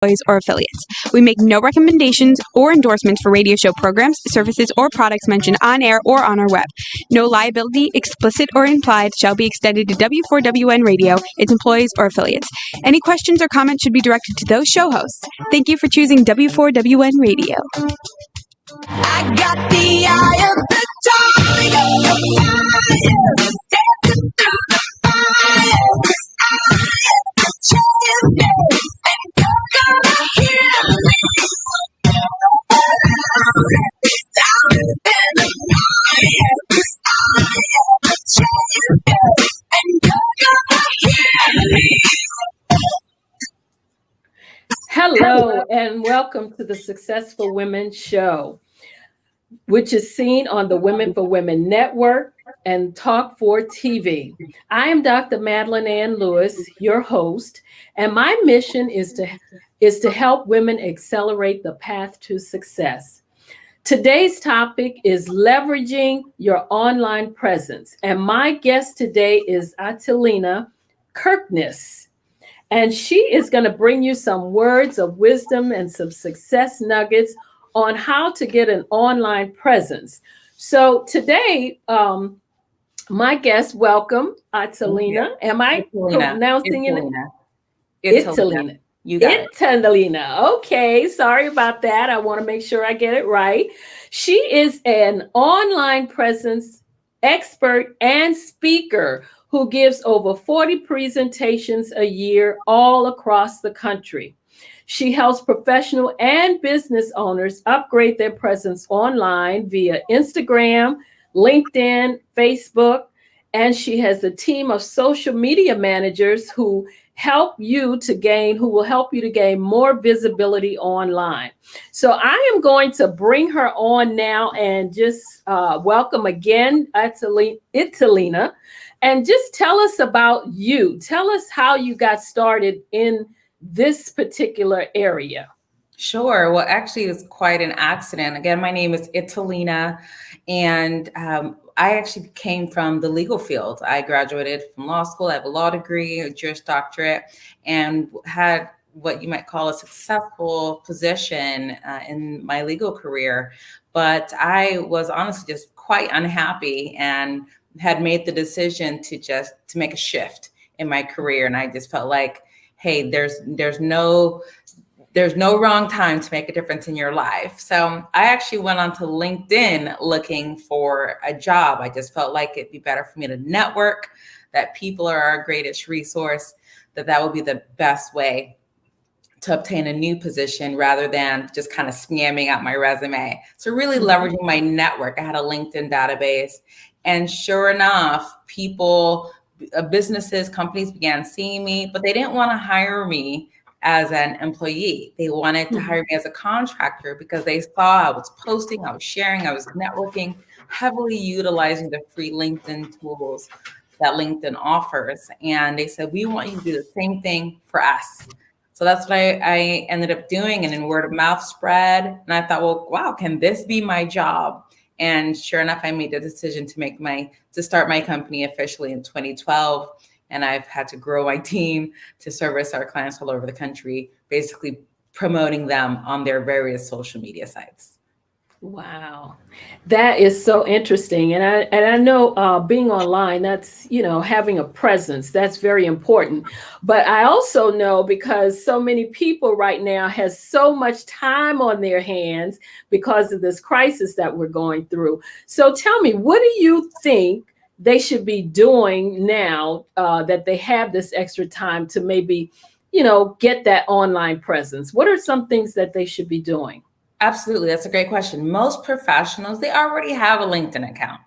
employees, or affiliates. We make no recommendations or endorsements for radio show programs, services, or products mentioned on air or on our web. No liability, explicit or implied, shall be extended to W4WN Radio, its employees, or affiliates. Any questions or comments should be directed to those show hosts. Thank you for choosing W4WN Radio. I got the eye of the tiger, dancing through the fire. I am the champion, and you're gonna hear me. Down in the night, I am the champion, and you're gonna hear me. Hello, and welcome to the Successful Women Show, which is seen on the Women for Women Network and Talk 4 TV. I am Dr. Madeline Ann Lewis, your host, and my mission is to help women accelerate the path to success. Today's topic is leveraging your online presence, and my guest today is Italina Kirkness. And she is going to bring you some words of wisdom and some success nuggets on how to get an online presence. So today, my guest, welcome, Italina. Am I pronouncing it? Italina. You got it. Italina. Okay, sorry about that. I want to make sure I get it right. She is an online presence expert and speaker who gives over 40 presentations a year all across the country. She helps professional and business owners upgrade their presence online via Instagram, LinkedIn, Facebook, and she has a team of social media managers who will help you to gain more visibility online. So I am going to bring her on now and just welcome again, Italina. And just tell us about you. Tell us how you got started in this particular area. Sure. Well, actually, it was quite an accident. Again, my name is Italina, and I actually came from the legal field. I graduated from law school. I have a law degree, a Juris Doctorate, and had what you might call a successful position in my legal career. But I was honestly just quite unhappy and had made the decision to make a shift in my career. And I just felt like, hey, there's no wrong time to make a difference in your life. So I actually went onto LinkedIn looking for a job. I just felt like it'd be better for me to network, that people are our greatest resource, that would be the best way to obtain a new position rather than just kind of spamming out my resume. So really leveraging my network. I had a LinkedIn database. And sure enough, people, businesses, companies began seeing me, but they didn't want to hire me as an employee. They wanted to hire me as a contractor because they saw I was posting, I was sharing, I was networking, heavily utilizing the free LinkedIn tools that LinkedIn offers. And they said, we want you to do the same thing for us. So that's what I ended up doing. And then word of mouth spread. And I thought, well, wow, can this be my job? And sure enough, I made the decision to start my company officially in 2012. And I've had to grow my team to service our clients all over the country, basically promoting them on their various social media sites. Wow, that is so interesting. And I know being online, that's, having a presence, that's very important. But I also know, because so many people right now has so much time on their hands because of this crisis that we're going through. So tell me, what do you think they should be doing now that they have this extra time to maybe, get that online presence? What are some things that they should be doing? Absolutely. That's a great question. Most professionals, they already have a LinkedIn account.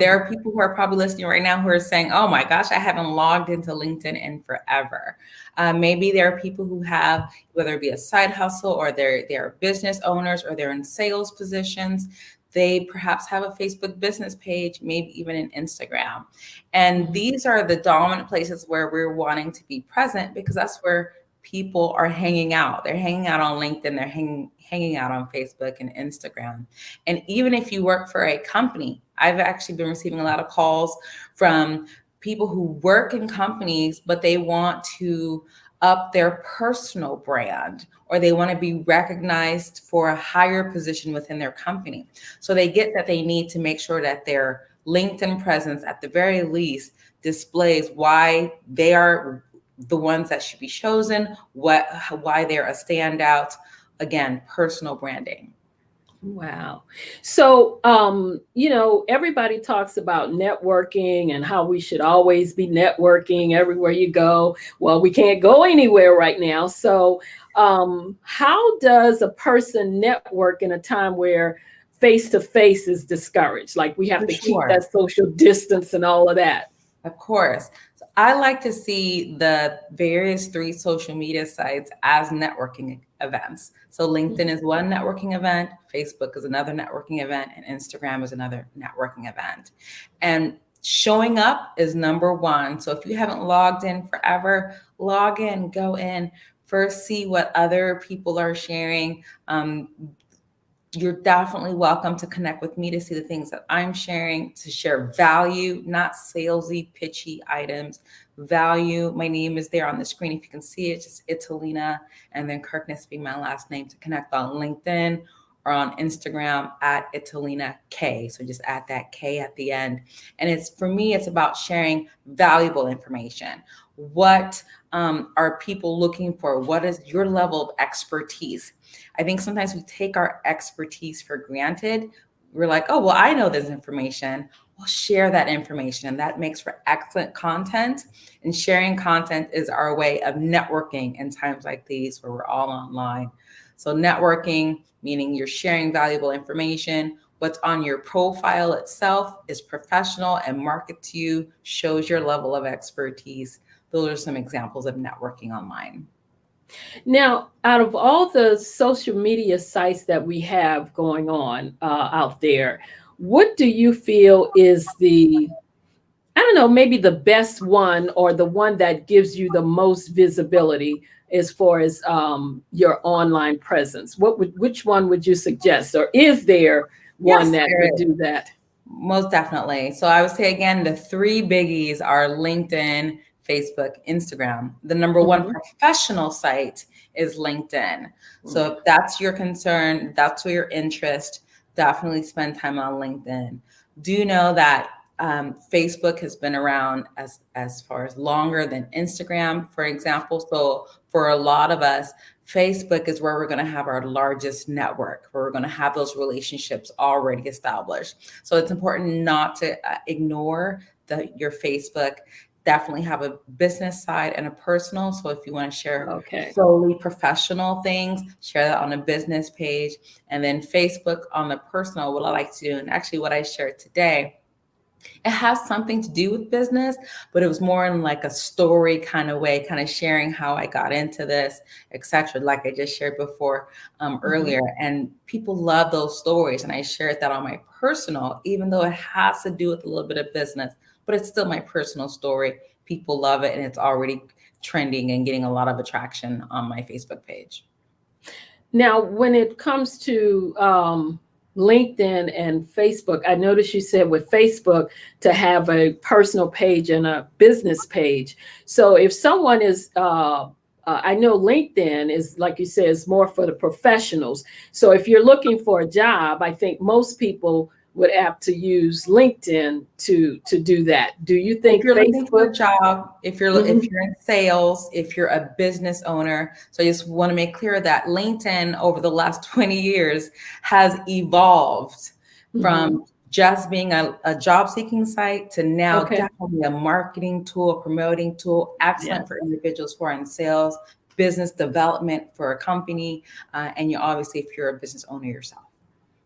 There are people who are probably listening right now who are saying, oh my gosh, I haven't logged into LinkedIn in forever. Maybe there are people who have, whether it be a side hustle or they're business owners or they're in sales positions. They perhaps have a Facebook business page, maybe even an Instagram. And these are the dominant places where we're wanting to be present because that's where people are hanging out. They're hanging out on LinkedIn. They're hanging out on Facebook and Instagram. And even if you work for a company, I've actually been receiving a lot of calls from people who work in companies, but they want to up their personal brand, or they want to be recognized for a higher position within their company. So they get that they need to make sure that their LinkedIn presence, at the very least, displays why they are the ones that should be chosen, why they're a standout. Again, personal branding. Wow. So, everybody talks about networking and how we should always be networking everywhere you go. Well, we can't go anywhere right now. So, how does a person network in a time where face to face is discouraged? Like we have For to keep sure. that social distance and all of that. Of course. So I like to see the various 3 social media sites as networking events. So LinkedIn is one networking event, Facebook is another networking event, and Instagram is another networking event. And showing up is number 1. So if you haven't logged in forever, log in, go in, first see what other people are sharing. You're definitely welcome to connect with me to see the things that I'm sharing, to share value, not salesy, pitchy items. Value. My name is there on the screen. If you can see it, just Italina, and then Kirkness being my last name, to connect on LinkedIn or on Instagram at Italina K. So just add that K at the end. And it's, for me, it's about sharing valuable information. What are people looking for? What is your level of expertise? I think sometimes we take our expertise for granted. We're like, oh, well, I know this information. We'll share that information. And that makes for excellent content. And sharing content is our way of networking in times like these where we're all online. So networking, meaning you're sharing valuable information. What's on your profile itself is professional and market to you, shows your level of expertise. Those are some examples of networking online. Now, out of all the social media sites that we have going on out there, what do you feel is I don't know, maybe the best one or the one that gives you the most visibility as far as your online presence? Which one would you suggest? Or is there one Yes, that there would is. do that? Most definitely. So I would say again, the 3 biggies are LinkedIn, Facebook, Instagram. The number 1 Mhm. professional site is LinkedIn. So if that's your concern, that's your interest, definitely spend time on LinkedIn. Do know that Facebook has been around as far as longer than Instagram, for example. So for a lot of us, Facebook is where we're going to have our largest network, where we're going to have those relationships already established. So it's important not to ignore your Facebook. Definitely have a business side and a personal. So if you want to share Okay. solely professional things, share that on a business page. And then Facebook on the personal, what I like to do, and actually what I shared today, it has something to do with business, but it was more in like a story kind of way, kind of sharing how I got into this, etc. Like I just shared before Mhm. earlier. And people love those stories. And I shared that on my personal, even though it has to do with a little bit of business, but it's still my personal story. People love it, and it's already trending and getting a lot of attraction on my Facebook page. Now, when it comes to LinkedIn and Facebook, I noticed you said with Facebook to have a personal page and a business page. So if someone is, I know LinkedIn is, like you said, is more for the professionals. So if you're looking for a job, I think most people would have to use LinkedIn to do that. Do you If think you're looking for a Facebook? job, if Mhm. you're in sales, if you're a business owner, so I just want to make clear that LinkedIn over the last 20 years has evolved Mhm. from just being a job seeking site to now Okay. definitely a marketing tool, a promoting tool, excellent Yes. for individuals who are in sales, business development for a company, and you obviously if you're a business owner yourself.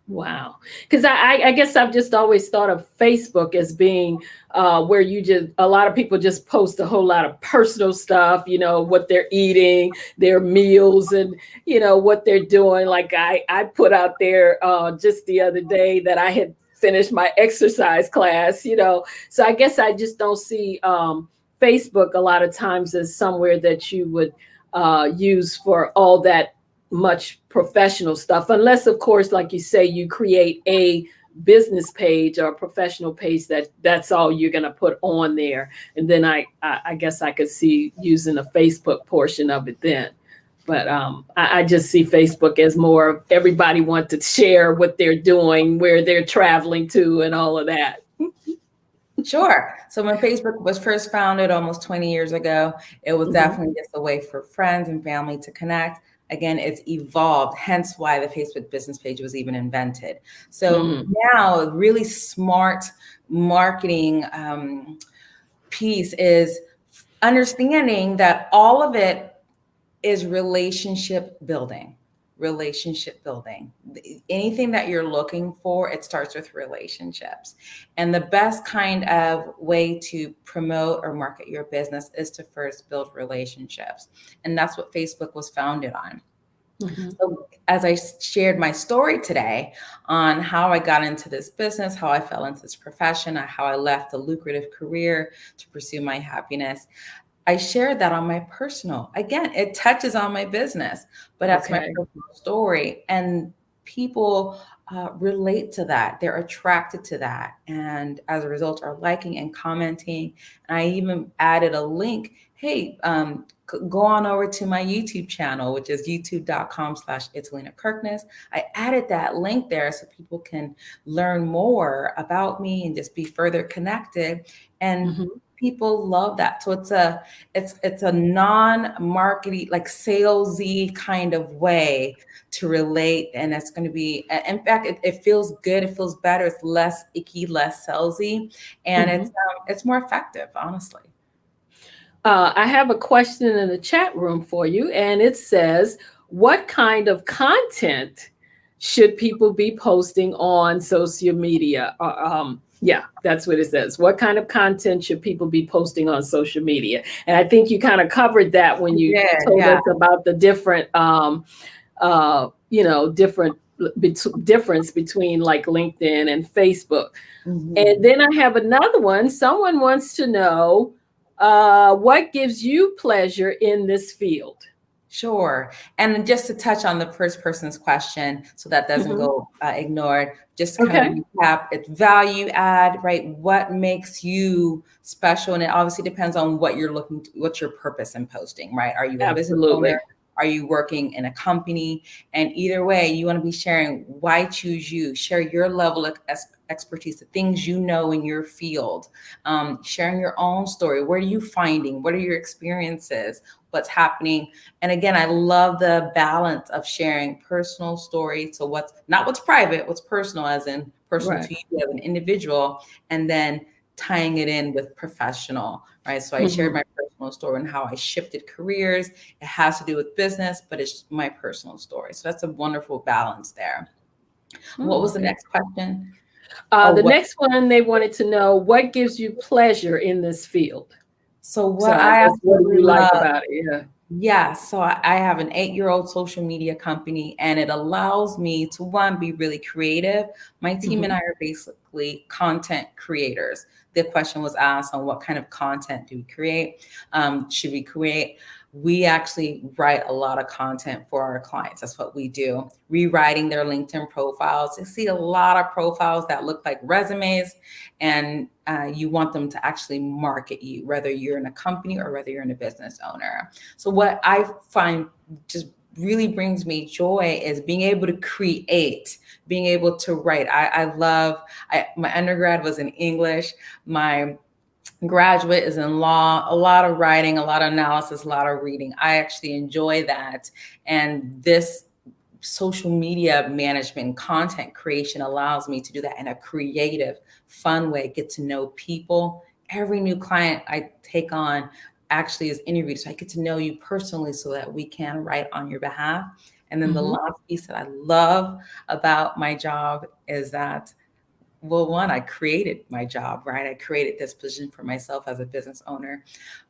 Wow. Because I guess I've just always thought of Facebook as being where you just, a lot of people just post a whole lot of personal stuff, what they're eating, their meals, and, what they're doing. Like I put out there just the other day that I had finished my exercise class, So I guess I just don't see Facebook a lot of times as somewhere that you would use for all that much professional stuff, unless of course, like you say, you create a business page or professional page that's all you're going to put on there. And then I guess I could see using the Facebook portion of it then. But I just see Facebook as more of everybody want to share what they're doing, where they're traveling to, and all of that. Sure. So when Facebook was first founded almost 20 years ago, it was definitely just a way for friends and family to connect. Again, it's evolved, hence why the Facebook business page was even invented. So now a really smart marketing piece is understanding that all of it is relationship building. Anything that you're looking for, it starts with relationships. And the best kind of way to promote or market your business is to first build relationships. And that's what Facebook was founded on. So as I shared my story today on how I got into this business, how I fell into this profession, how I left a lucrative career to pursue my happiness, I shared that on my personal. Again, it touches on my business, but that's my personal story. And people relate to that. They're attracted to that. And as a result, are liking and commenting. And I even added a link. Hey, go on over to my YouTube channel, which is youtube.com/Italina Kirkness. I added that link there so people can learn more about me and just be further connected. And people love that. So it's a non-marketing, like salesy kind of way to relate. And it's going to be, in fact, it feels good. It feels better. It's less icky, less salesy, and it's more effective, honestly. I have a question in the chat room for you, and it says, what kind of content should people be posting on social media? Yeah, that's what it says. What kind of content should people be posting on social media? And I think you kind of covered that when you told us about the different, difference between like LinkedIn and Facebook. And then I have another one. Someone wants to know, what gives you pleasure in this field? Sure. And just to touch on the first person's question, so that doesn't go ignored, just to kind of recap, it's value add, right? What makes you special? And it obviously depends on what you're looking to, what's your purpose in posting, right? Are you a business owner? Are you working in a company? And either way, you want to be sharing why choose you, share your level of expertise, the things you know in your field, sharing your own story. What are you finding? What are your experiences? What's happening? And again, I love the balance of sharing personal story. So not what's private, what's personal, as in personal to you as an individual, and then tying it in with professional, right? So I shared my personal story and how I shifted careers. It has to do with business, but it's my personal story. So that's a wonderful balance there. What was the next question? Next one, they wanted to know, what gives you pleasure in this field? So what what do you like about it? Yeah, so I have an 8-year-old social media company, and it allows me to, one, be really creative. My team and I are basically content creators. The question was asked on what kind of content do we create? Should we create? We actually write a lot of content for our clients. That's what we do. Rewriting their LinkedIn profiles. You see a lot of profiles that look like resumes, and you want them to actually market you, whether you're in a company or whether you're in a business owner. So what I find just really brings me joy is being able to create, being able to write. My undergrad was in English. My graduate is in law. A lot of writing, a lot of analysis, a lot of reading. I actually enjoy that. And this social media management, content creation allows me to do that in a creative, fun way, get to know people. Every new client I take on actually is interviewed. So I get to know you personally so that we can write on your behalf. And then the last piece that I love about my job is that, well, one, I created my job, right? I created this position for myself as a business owner.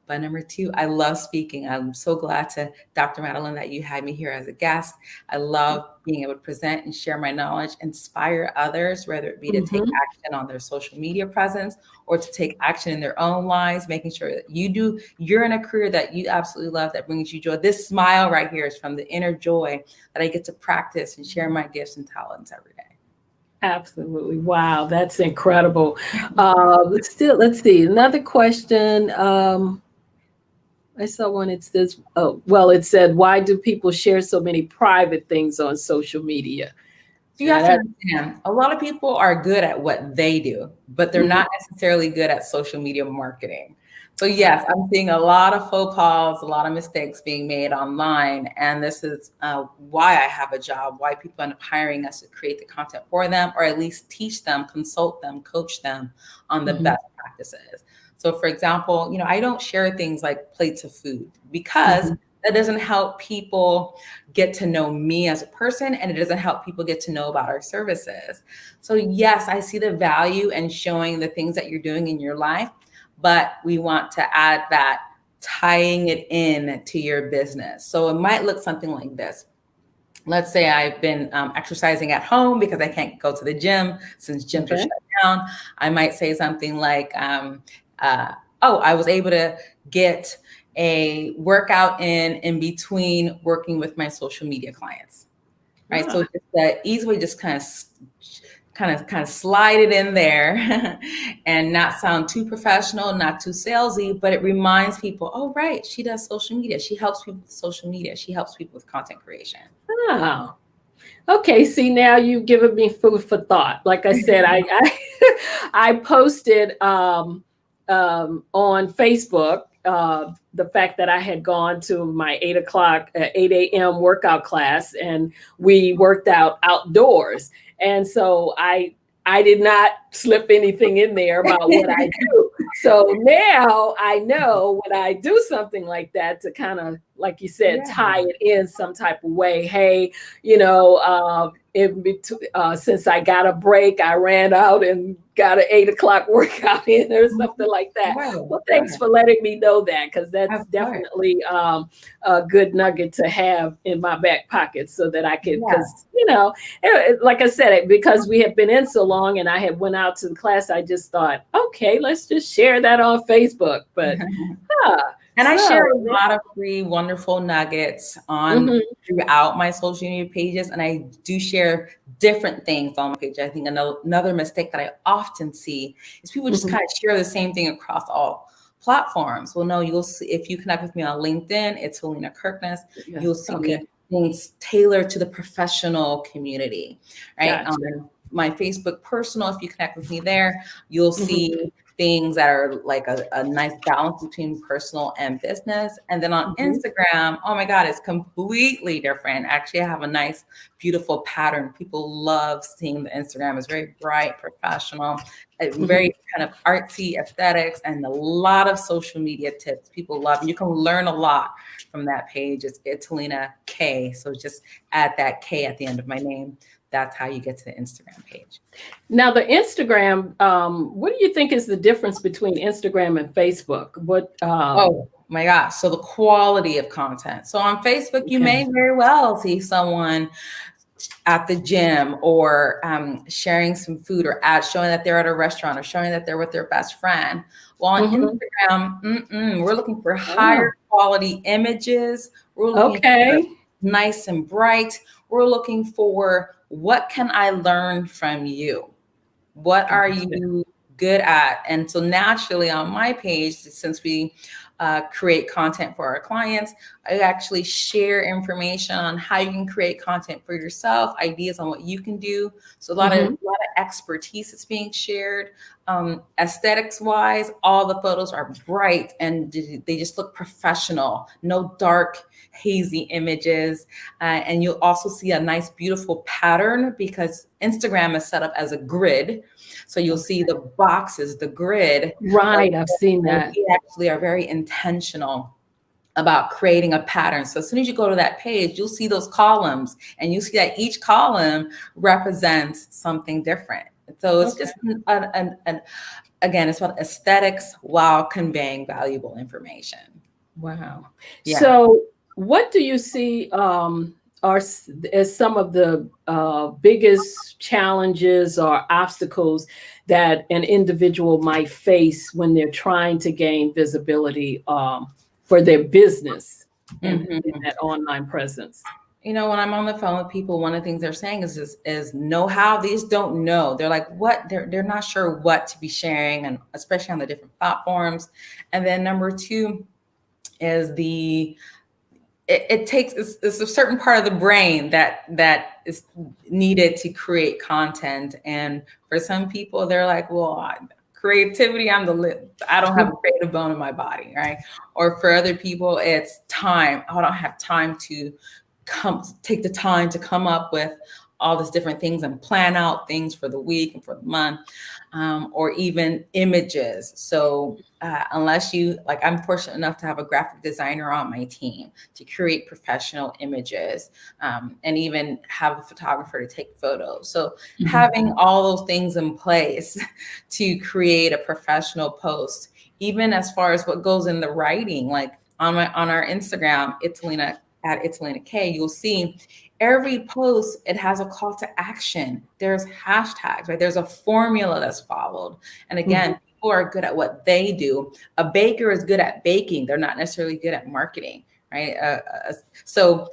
But number two, I love speaking. I'm so glad Dr. Madeline, that you had me here as a guest. I love being able to present and share my knowledge, inspire others, whether it be to take action on their social media presence or to take action in their own lives, making sure that you're in a career that you absolutely love, that brings you joy. This smile right here is from the inner joy that I get to practice and share my gifts and talents every day. Absolutely. Wow, that's incredible. Let's see. Another question. I saw one. It says, oh, well, it said, why do people share so many private things on social media? So you Now have to that, understand, a lot of people are good at what they do, but they're mhm. not necessarily good at social media marketing. So yes, I'm seeing a lot of faux pas, a lot of mistakes being made online, and this is why I have a job, why people end up hiring us to create the content for them, or at least teach them, consult them, coach them on the Mhm, best practices. So for example, I don't share things like plates of food because mhm. that doesn't help people get to know me as a person, and it doesn't help people get to know about our services. So yes, I see the value in showing the things that you're doing in your life, but we want to add that tying it in to your business. So it might look something like this. Let's say I've been exercising at home because I can't go to the gym since gyms are Okay. shut down. I might say something like, uh, oh, I was able to get a workout in between working with my social media clients, right? So Ah, just the easy way, just kind of slide it in there and not sound too professional, not too salesy, but it reminds people, oh, right, she does social media. She helps people with social media. She helps people with content creation. oh. Okay, see now you've given me food for thought. Like I said, I posted on Facebook the fact that I had gone to my 8 a.m. workout class, and we worked out outdoors. And so I did not slip anything in there about what I do. So now I know when I do something like that to kind of, like you said, Yeah. tie it in some type of way. Hey, you know, in between, since I got a break, I ran out and got an 8 o'clock workout in or something like that. Right, Well, thanks right. for letting me know that, because that's Of course. definitely a good nugget to have in my back pocket so that I could, Yeah. because, like I said, because we had been in so long and I had went out to the class, I just thought, okay, let's just share that on Facebook. But, And I share a so, lot of free, wonderful nuggets on mhm, throughout my social media pages, and I do share different things on my page. I think another mistake that I often see is people just mhm. kind of share the same thing across all platforms. Well, no, you'll see if you connect with me on LinkedIn, it's Helena Kirkness. You'll Yes. see Okay. things tailored to the professional community, right? Gotcha. My Facebook personal, if you connect with me there, you'll Mhm, see things that are like a nice balance between personal and business. And then on mhm, Instagram, oh my God, it's completely different. Actually, I have a nice, beautiful pattern. People love seeing the Instagram. It's very bright, professional, mhm. very kind of artsy aesthetics, and a lot of social media tips people love. And you can learn a lot from that page. It's Italina K. So just add that K at the end of my name. That's how you get to the Instagram page. Now, the Instagram, what do you think is the difference between Instagram and Facebook? What, Oh my gosh. So the quality of content. So on Facebook, you okay. may very well see someone at the gym or sharing some food or ads showing that they're at a restaurant or showing that they're with their best friend. Well, on Mhm. Instagram, we're looking for higher Oh, quality images. We're looking for okay. nice and bright. We're looking for what can I learn from you? What are Gotcha. you good at? And so naturally on my page, since we create content for our clients, I actually share information on how you can create content for yourself, ideas on what you can do. So Mhm. a lot of expertise is being shared. Aesthetics wise, all the photos are bright and they just look professional. No dark, hazy images. And you'll also see a nice, beautiful pattern because Instagram is set up as a grid. So you'll see the boxes, the grid. Right, I've seen And that. we actually are very intentional about creating a pattern. So as soon as you go to that page, you'll see those columns and you see that each column represents something different. So it's Okay. just again, it's about aesthetics while conveying valuable information. Wow. Yeah. So, what do you see as some of the biggest challenges or obstacles that an individual might face when they're trying to gain visibility for their business and Mhm. that online presence? When I'm on the phone with people, one of the things they're saying is know how. These don't know. They're like, what? They're not sure what to be sharing, and especially on the different platforms. And then number two is it takes it's a certain part of the brain that is needed to create content. And for some people, they're like, well, creativity, I don't have a creative bone in my body, right? Or for other people, it's time. I don't have time to take the time to come up with all these different things and plan out things for the week and for the month, or even images. So unless I'm fortunate enough to have a graphic designer on my team to create professional images, and even have a photographer to take photos. So having all those things in place to create a professional post, even as far as what goes in the writing, like on our Instagram, Italina at Italina K, you'll see every post, it has a call to action. There's hashtags, right? There's a formula that's followed. And again, people are good at what they do. A baker is good at baking. They're not necessarily good at marketing, right? So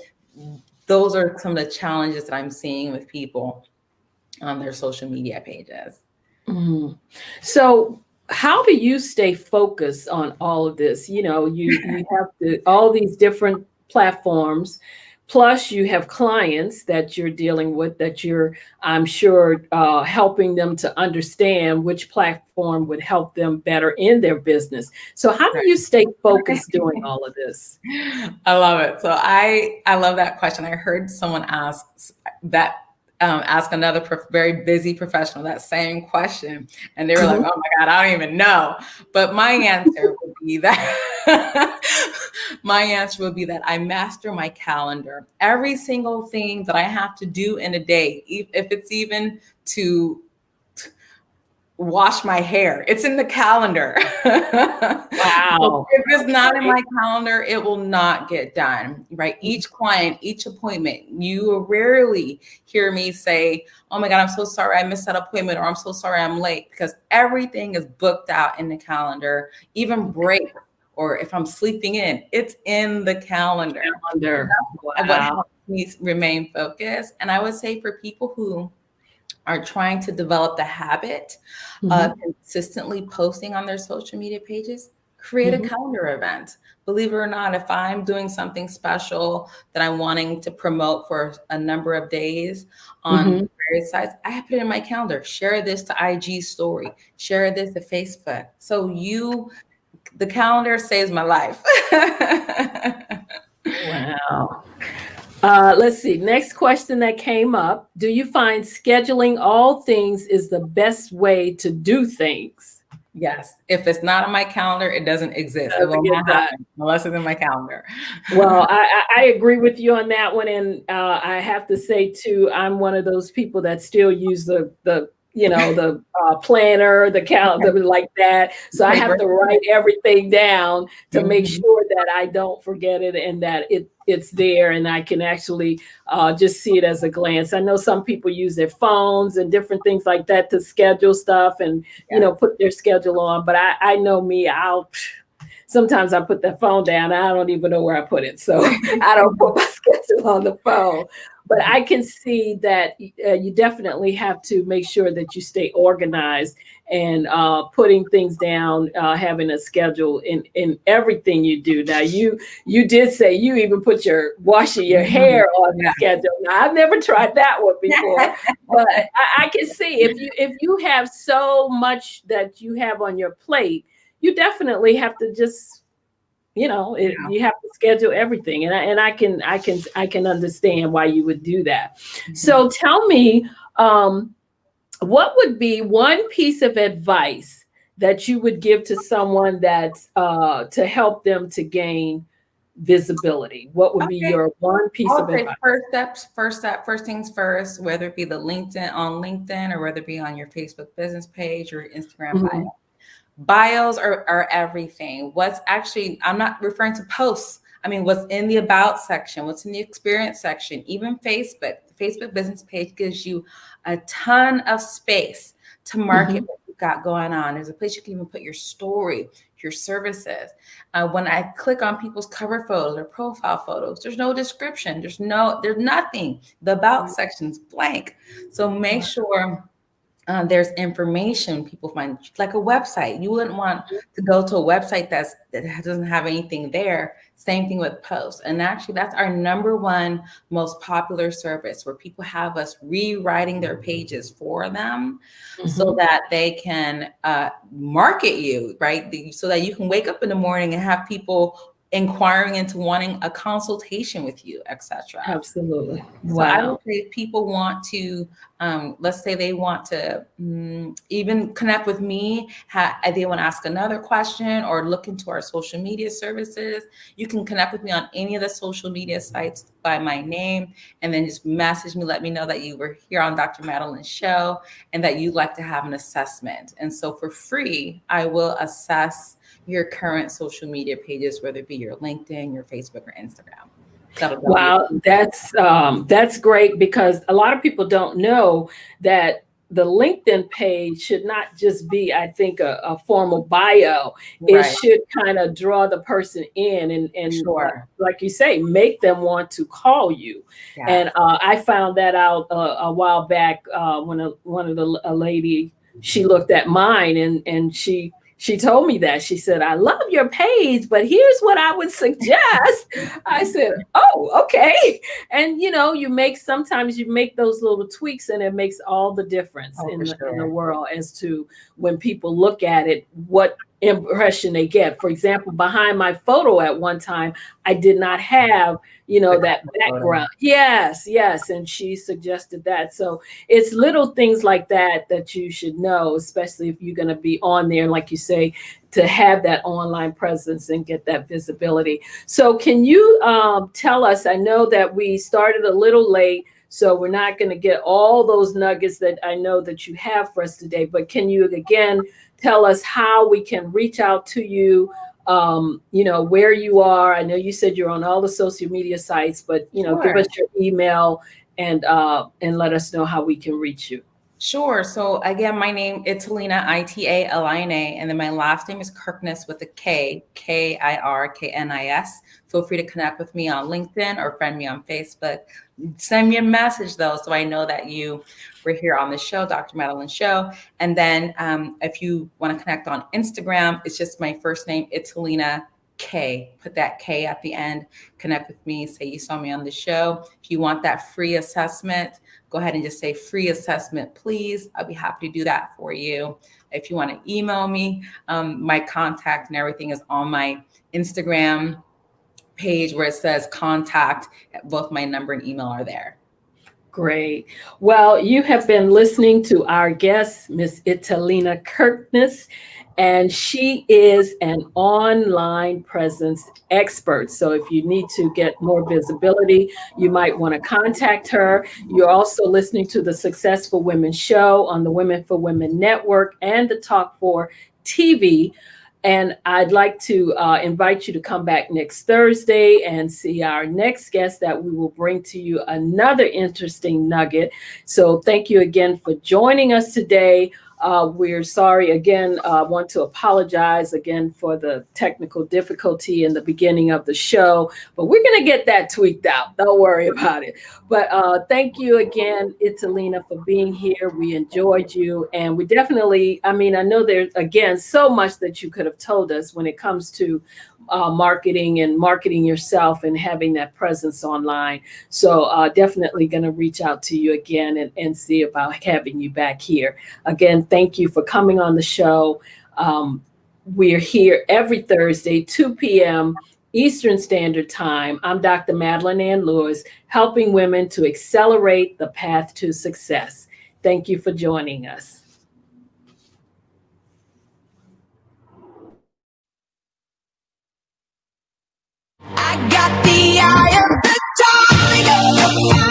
those are some of the challenges that I'm seeing with people on their social media pages. So how do you stay focused on all of this? You have all these different platforms, plus you have clients that you're dealing with, that you're, I'm sure, helping them to understand which platform would help them better in their business. So how do you stay focused doing all of this? I love it. So I love that question. I heard someone ask another very busy professional that same question, and they were like, "Oh my God, I don't even know." But my answer would be that I master my calendar. Every single thing that I have to do in a day, if it's even to wash my hair, it's in the calendar. Wow. If it's not in my calendar, it will not get done, right? Each client, each appointment, you rarely hear me say, "Oh my God, I'm so sorry I missed that appointment," or "I'm so sorry I'm late," because everything is booked out in the calendar. Even break, or if I'm sleeping in, it's in the calendar. Wow. What helps me remain focused. And I would say for people who are trying to develop the habit of consistently posting on their social media pages, create a calendar event. Believe it or not, if I'm doing something special that I'm wanting to promote for a number of days on various sites, I put it in my calendar. Share this to IG story, share this to Facebook. So the calendar saves my life. Wow. Let's see. Next question that came up. Do you find scheduling all things is the best way to do things? Yes. If it's not on my calendar, it doesn't exist. It will not happen unless it's in my calendar. Well, I agree with you on that one. And I have to say, too, I'm one of those people that still use the planner, the calendar like that. So I have to write everything down to make sure that I don't forget it, and that it's there and I can actually just see it as a glance. I know some people use their phones and different things like that to schedule stuff and, put their schedule on. But I know me, sometimes I put the phone down. I don't even know where I put it. So I don't put my schedule on the phone. But I can see that you definitely have to make sure that you stay organized and putting things down, having a schedule in everything you do. Now, you did say you even put washing your hair on the schedule. Now, I've never tried that one before, but I can see if you have so much that you have on your plate, you definitely have to just, you have to schedule everything. And I can understand why you would do that. So tell me, what would be one piece of advice that you would give to someone that's to help them to gain visibility? What would be your one piece of advice? First things first, whether it be on LinkedIn, or whether it be on your Facebook business page or Instagram bio. Bios are everything. I'm not referring to posts. I mean, what's in the about section, what's in the experience section, even Facebook. The Facebook business page gives you a ton of space to market what you've got going on. There's a place you can even put your story, your services. When I click on people's cover photos or profile photos, there's no description. There's nothing. The about section's blank. So make sure there's information people find, like a website. You wouldn't want to go to a website that doesn't have anything there. Same thing with posts. And actually, that's our number one most popular service, where people have us rewriting their pages for them so that they can market you, right? So that you can wake up in the morning and have people inquiring into wanting a consultation with you, etc. Absolutely. So I Wow. would say if people want to, let's say they want to even connect with me, they want to ask another question or look into our social media services, you can connect with me on any of the social media sites by my name, and then just message me, let me know that you were here on Dr. Madeline's show and that you'd like to have an assessment. And so for free, I will assess your current social media pages, whether it be your LinkedIn, your Facebook, or Instagram. Wow, that's great, because a lot of people don't know that the LinkedIn page should not just be, I think, a formal bio. It Right. should kind of draw the person in and Sure. like you say, make them want to call you. Yeah. And I found that out a while back when a lady, she looked at mine and she told me that. She said, I love your page, but here's what I would suggest. I said, oh, okay. And sometimes you make those little tweaks and it makes all the difference in the world as to when people look at it, what impression they get. For example, behind my photo at one time, I did not have, that background. Yes. And she suggested that. So it's little things like that you should know, especially if you're going to be on there, like you say, to have that online presence and get that visibility. So can you tell us, I know that we started a little late, so we're not going to get all those nuggets that I know that you have for us today, but can you again tell us how we can reach out to you, where you are? I know you said you're on all the social media sites, but, Sure. Give us your email and let us know how we can reach you. Sure. So again, my name is Italina, Italina, and then my last name is Kirknis with a K, Kirknis. Feel free to connect with me on LinkedIn or friend me on Facebook. Send me a message though, so I know that you were here on the show, Dr. Madeline Show. And then if you want to connect on Instagram, it's just my first name, Italina K. Put that K at the end. Connect with me. Say you saw me on the show. If you want that free assessment, go ahead and just say free assessment, please. I'll be happy to do that for you. If you want to email me, my contact and everything is on my Instagram page where it says contact. Both my number and email are there. Great. Well, you have been listening to our guest, Miss Italina Kirknis, and she is an online presence expert. So if you need to get more visibility, you might want to contact her. You're also listening to the Successful Women Show on the Women for Women Network and the Talk 4 TV. And I'd like to invite you to come back next Thursday and see our next guest that we will bring to you another interesting nugget. So thank you again for joining us today. We're sorry again, want to apologize again for the technical difficulty in the beginning of the show, but we're going to get that tweaked out. Don't worry about it. But thank you again, Italina, for being here. We enjoyed you. And we definitely, I know there's, again, so much that you could have told us when it comes to marketing and marketing yourself and having that presence online. So definitely going to reach out to you again and see about having you back here. Again, thank you for coming on the show. We're here every Thursday, 2 p.m. Eastern Standard Time. I'm Dr. Madeline Ann Lewis, helping women to accelerate the path to success. Thank you for joining us. I got the eye of the tiger.